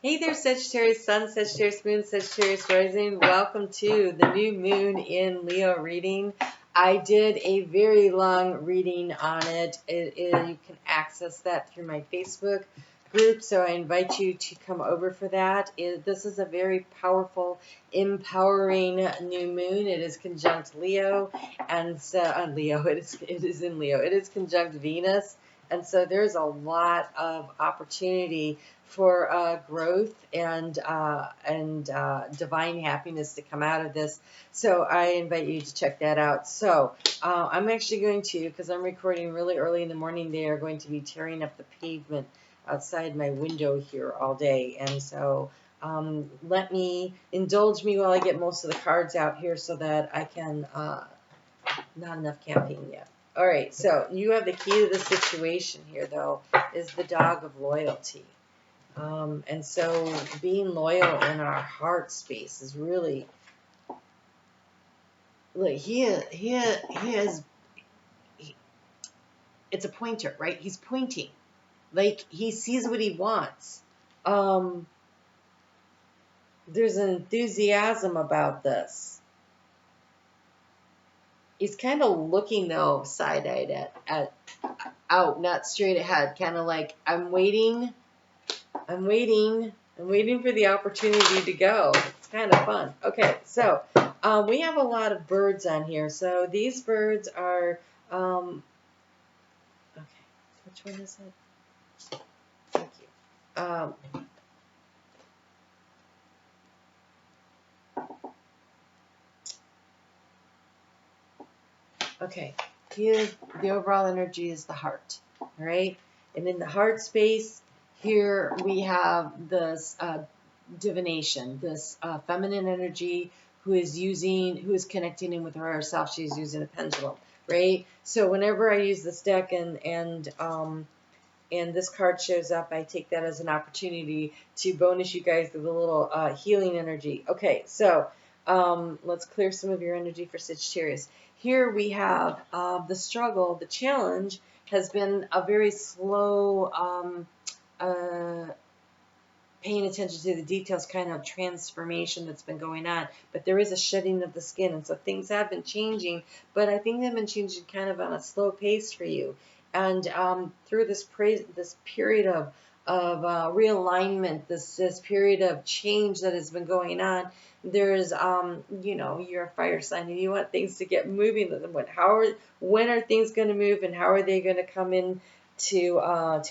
Hey there, Sagittarius Sun, Sagittarius Moon, Sagittarius Rising. Welcome to the new moon in Leo reading. I did a very long reading on it. You can access that through my Facebook group, so I invite you to come over for that. This is a very powerful, empowering new moon. It is conjunct Leo, and so Leo. It is in Leo. It is conjunct Venus. And so there's a lot of opportunity for growth and divine happiness to come out of this. So I invite you to check that out. So I'm actually going to, because I'm recording really early in the morning, they are going to be tearing up the pavement outside my window here all day. And so indulge me while I get most of the cards out here so that I can, not enough caffeine yet. All right, so you have the key to the situation here, though, is the dog of loyalty. And so being loyal in our heart space is really, look, it's a pointer, right? He's pointing. Like, he sees what he wants. There's an enthusiasm about this. He's kind of looking, though, side-eyed at out, not straight ahead, kind of like, I'm waiting for the opportunity to go. It's kind of fun. Okay, so we have a lot of birds on here. So these birds are, okay, which one is it? Thank you. Okay, here the overall energy is the heart, all right? And in the heart space, here we have this divination, this feminine energy who is connecting in with her herself. She's using a pendulum, right? So whenever I use this deck and this card shows up, I take that as an opportunity to bonus you guys with a little healing energy. Okay, so let's clear some of your energy for Sagittarius. Here we have the struggle, the challenge has been a very slow paying attention to the details kind of transformation that's been going on, but there is a shedding of the skin, and so things have been changing, but I think they've been changing kind of on a slow pace for you. And through this period of realignment, this period of change that has been going on, there's you're a fire sign and you want things to get moving. When are things going to move, and how are they going to come in to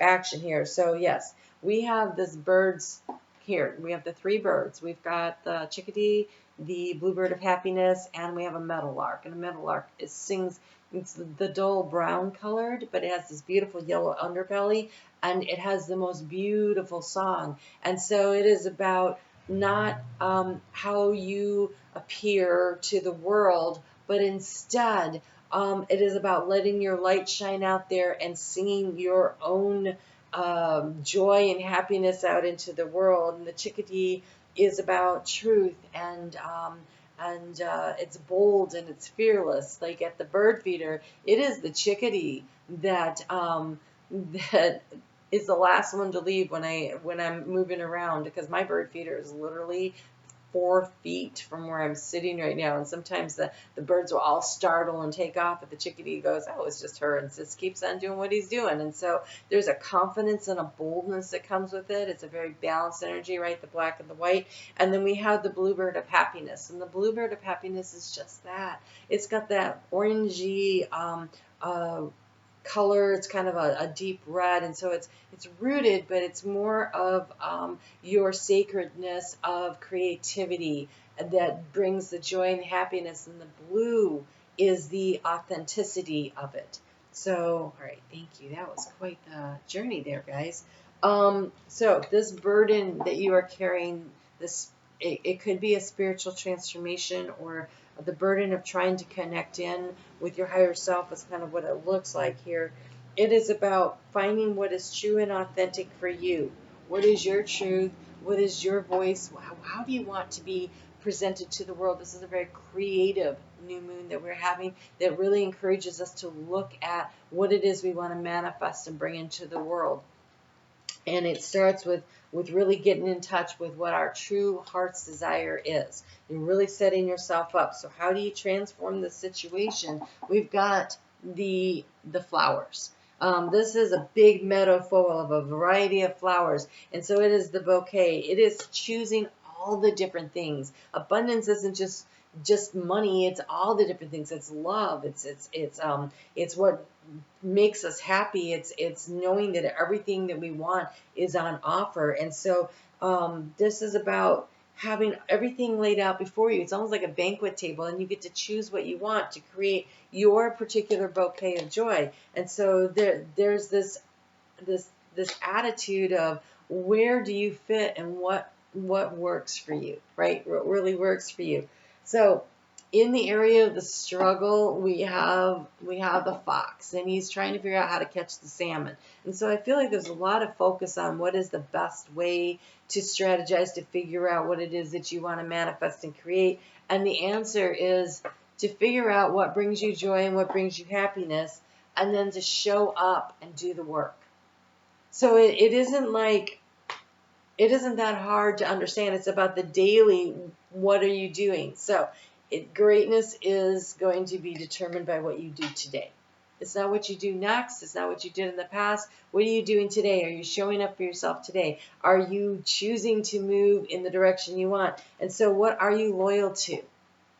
action here? So yes, we have this birds here. We have the three birds. We've got the chickadee, the bluebird of happiness, and we have a meadowlark. And a meadowlark sings. It's the dull brown colored, but it has this beautiful yellow underbelly, and it has the most beautiful song. And so it is about not how you appear to the world, but instead it is about letting your light shine out there and singing your own joy and happiness out into the world. And the chickadee is about truth and it's bold and it's fearless. Like at the bird feeder, it is the chickadee that that is the last one to leave when I'm moving around, because my bird feeder is literally 4 feet from where I'm sitting right now, and sometimes the birds will all startle and take off, but the chickadee goes, oh, it's just her, and just keeps on doing what he's doing. And so there's a confidence and a boldness that comes with it. It's a very balanced energy, right? The black and the white. And then we have the bluebird of happiness, and the bluebird of happiness is just that. It's got that orangey color. It's kind of a deep red, and so it's rooted, but it's more of your sacredness of creativity that brings the joy and happiness, and the blue is the authenticity of it. So, all right, thank you. That was quite the journey there, guys. So this burden that you are carrying, it could be a spiritual transformation, or the burden of trying to connect in with your higher self is kind of what it looks like here. It is about finding what is true and authentic for you. What is your truth? What is your voice? How do you want to be presented to the world? This is a very creative new moon that we're having that really encourages us to look at what it is we want to manifest and bring into the world. And it starts with really getting in touch with what our true heart's desire is. You're really setting yourself up. So how do you transform the situation? We've got the flowers. This is a big meadow full of a variety of flowers. And so it is the bouquet. It is choosing all the different things. Abundance isn't just money. It's all the different things. It's love. It's what makes us happy. It's knowing that everything that we want is on offer. And so this is about having everything laid out before you. It's almost like a banquet table, and you get to choose what you want to create your particular bouquet of joy. And so there's this attitude of where do you fit and what works for you, right? What really works for you. So in the area of the struggle, we have the fox, and he's trying to figure out how to catch the salmon. And so I feel like there's a lot of focus on what is the best way to strategize to figure out what it is that you want to manifest and create. And the answer is to figure out what brings you joy and what brings you happiness, and then to show up and do the work. So it isn't that hard to understand. It's about the daily, what are you doing? So greatness is going to be determined by what you do today. It's not what you do next. It's not what you did in the past. What are you doing today? Are you showing up for yourself today? Are you choosing to move in the direction you want? And so what are you loyal to?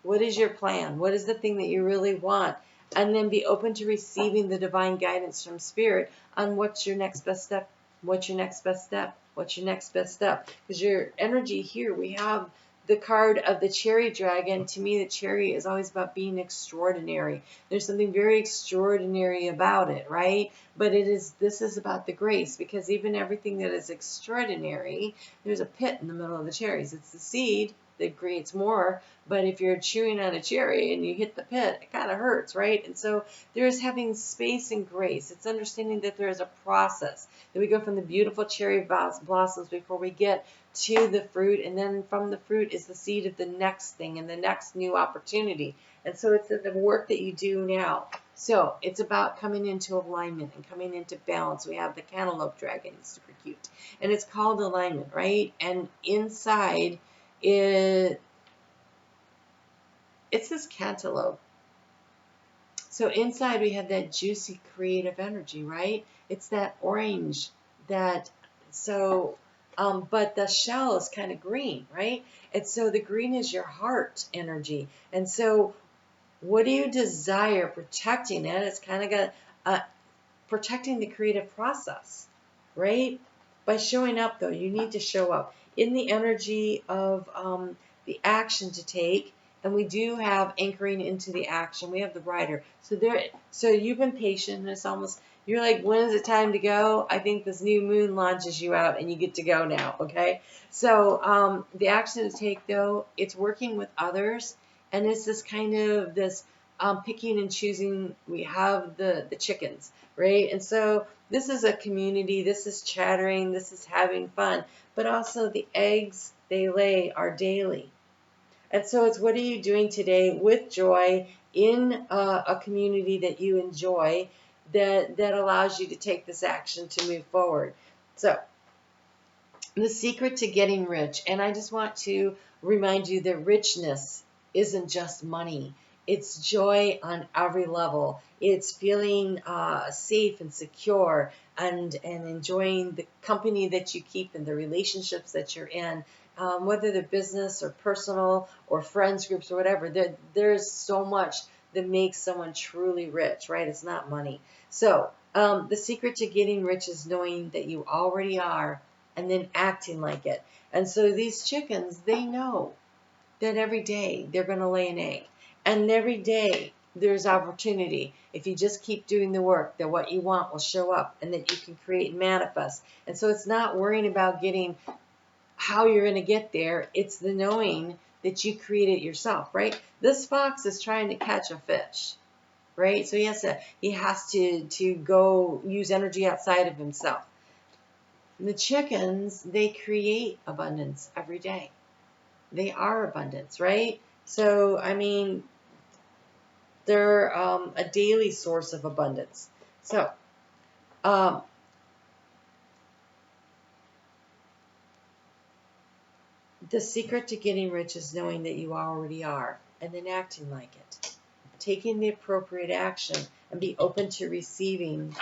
What is your plan? What is the thing that you really want? And then be open to receiving the divine guidance from Spirit on what's your next best step. What's your next best step? What's your next best step? Because your energy here, we have the card of the cherry dragon. To me, the cherry is always about being extraordinary. There's something very extraordinary about it, right? But this is about the grace, because even everything that is extraordinary, there's a pit in the middle of the cherries. It's the seed that creates more. But if you're chewing on a cherry and you hit the pit, it kind of hurts, right? And so there's having space and grace. It's understanding that there is a process, that we go from the beautiful cherry blossoms before we get to the fruit, and then from the fruit is the seed of the next thing and the next new opportunity. And so it's the work that you do now. So it's about coming into alignment and coming into balance. We have the cantaloupe dragon, it's super cute, and it's called alignment, right? And inside it's this cantaloupe. So inside we have that juicy creative energy, right? It's that orange, but the shell is kind of green, right? And so the green is your heart energy. And so what do you desire? Protecting it. It's kind of got protecting the creative process, right? By showing up, though, you need to show up in the energy of the action to take. And we do have anchoring into the action. We have the rider. So you've been patient, and it's almost, you're like, when is it time to go? I think this new moon launches you out, and you get to go now, okay? So the action to take, though, it's working with others, and it's this kind of this picking and choosing. We have the chickens, right? And so this is a community. This is chattering. This is having fun. But also the eggs they lay are daily. And so it's what are you doing today with joy in a community that you enjoy that allows you to take this action to move forward. So the secret to getting rich, and I just want to remind you that richness isn't just money. It's joy on every level. It's feeling safe and secure, and enjoying the company that you keep and the relationships that you're in, whether they're business or personal or friends groups or whatever. There's so much that makes someone truly rich, right? It's not money. So the secret to getting rich is knowing that you already are and then acting like it. And so these chickens, they know that every day they're going to lay an egg. And every day there's opportunity. If you just keep doing the work, that what you want will show up and that you can create and manifest. And so it's not worrying about getting how you're going to get there. It's the knowing that you create it yourself, right? This fox is trying to catch a fish, right? So he has to go use energy outside of himself. The chickens, they create abundance every day. They are abundance, right? So, I mean, they're a daily source of abundance. So, The secret to getting rich is knowing that you already are and then acting like it. Taking the appropriate action and be open to receiving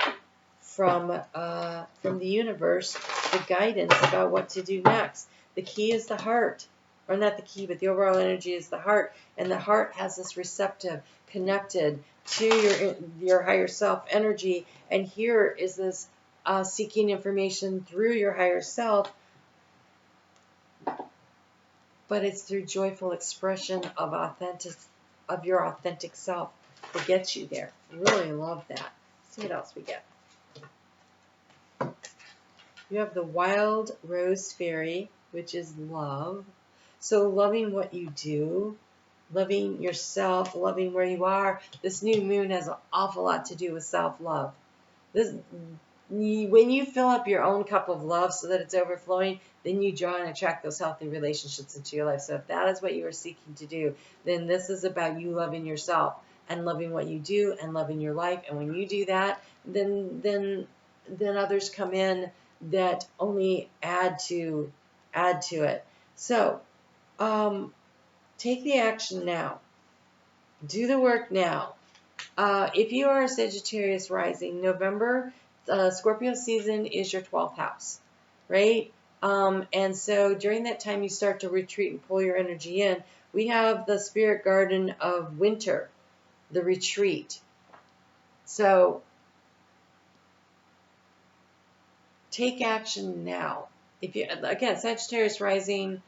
from the universe the guidance about what to do next. The key is the heart. Or not the key, but the overall energy is the heart. And the heart has this receptive, connected to your higher self energy. And here is this seeking information through your higher self, but it's through joyful expression of your authentic self that gets you there. Really love that. Let's see what else we get. You have the Wild Rose Fairy, which is love. So loving what you do, loving yourself, loving where you are. This new moon has an awful lot to do with self-love. When you fill up your own cup of love so that it's overflowing, then you draw and attract those healthy relationships into your life. So if that is what you are seeking to do, then this is about you loving yourself and loving what you do and loving your life. And when you do that, then others come in that only add to it. So take the action now. Do the work now. If you are a Sagittarius rising, November, Scorpio season is your 12th house, right? And so during that time, you start to retreat and pull your energy in. We have the spirit garden of winter, the retreat. So take action now. If you, again, Sagittarius rising,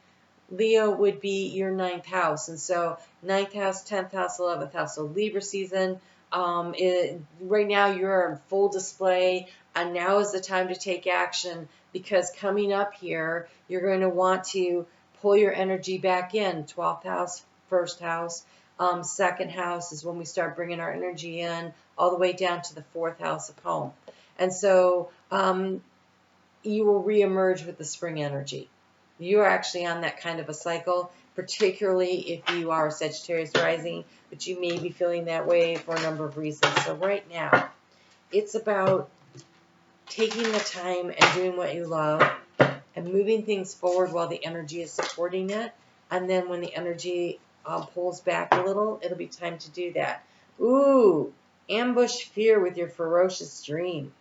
Leo would be your 9th house. And so 9th house, 10th house, 11th house. So Libra season. Right now you're in full display, and now is the time to take action, because coming up here, you're going to want to pull your energy back in. 12th house, 1st house, 2nd house is when we start bringing our energy in, all the way down to the 4th house of home. And so you will reemerge with the spring energy. You are actually on that kind of a cycle, particularly if you are Sagittarius rising, but you may be feeling that way for a number of reasons. So right now, it's about taking the time and doing what you love and moving things forward while the energy is supporting it. And then when the energy pulls back a little, it'll be time to do that. Ooh, ambush fear with your ferocious dream.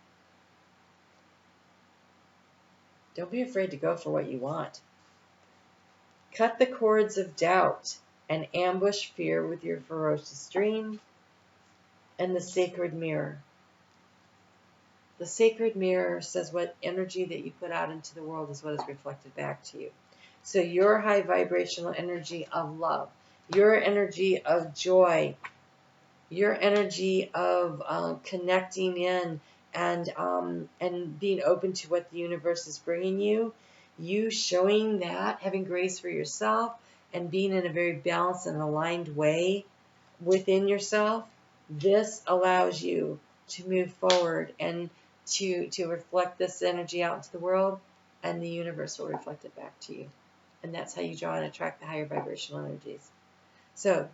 Don't be afraid to go for what you want. Cut the cords of doubt and ambush fear with your ferocious dream. And the sacred mirror. The sacred mirror says what energy that you put out into the world is what is reflected back to you. So your high vibrational energy of love, your energy of joy, your energy of connecting in and being open to what the universe is bringing you, you showing that, having grace for yourself, and being in a very balanced and aligned way within yourself, this allows you to move forward and to reflect this energy out into the world, and the universe will reflect it back to you. And that's how you draw and attract the higher vibrational energies. So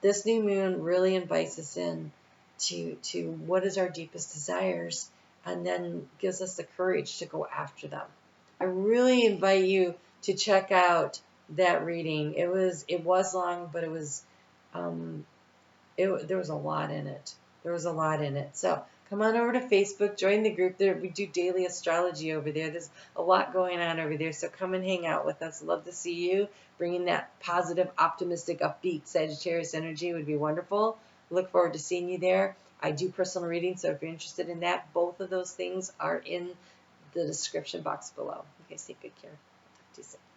this new moon really invites us in to what is our deepest desires, and then gives us the courage to go after them. I really invite you to check out that reading. It was long, but it was there was a lot in it. There was a lot in it. So come on over to Facebook, join the group there. We do daily astrology over there. There's a lot going on over there. So come and hang out with us. Love to see you. Bringing that positive, optimistic, upbeat Sagittarius energy would be wonderful. Look forward to seeing you there. I do personal readings, so if you're interested in that, both of those things are in the description box below. Okay, take good care. I'll talk to you soon.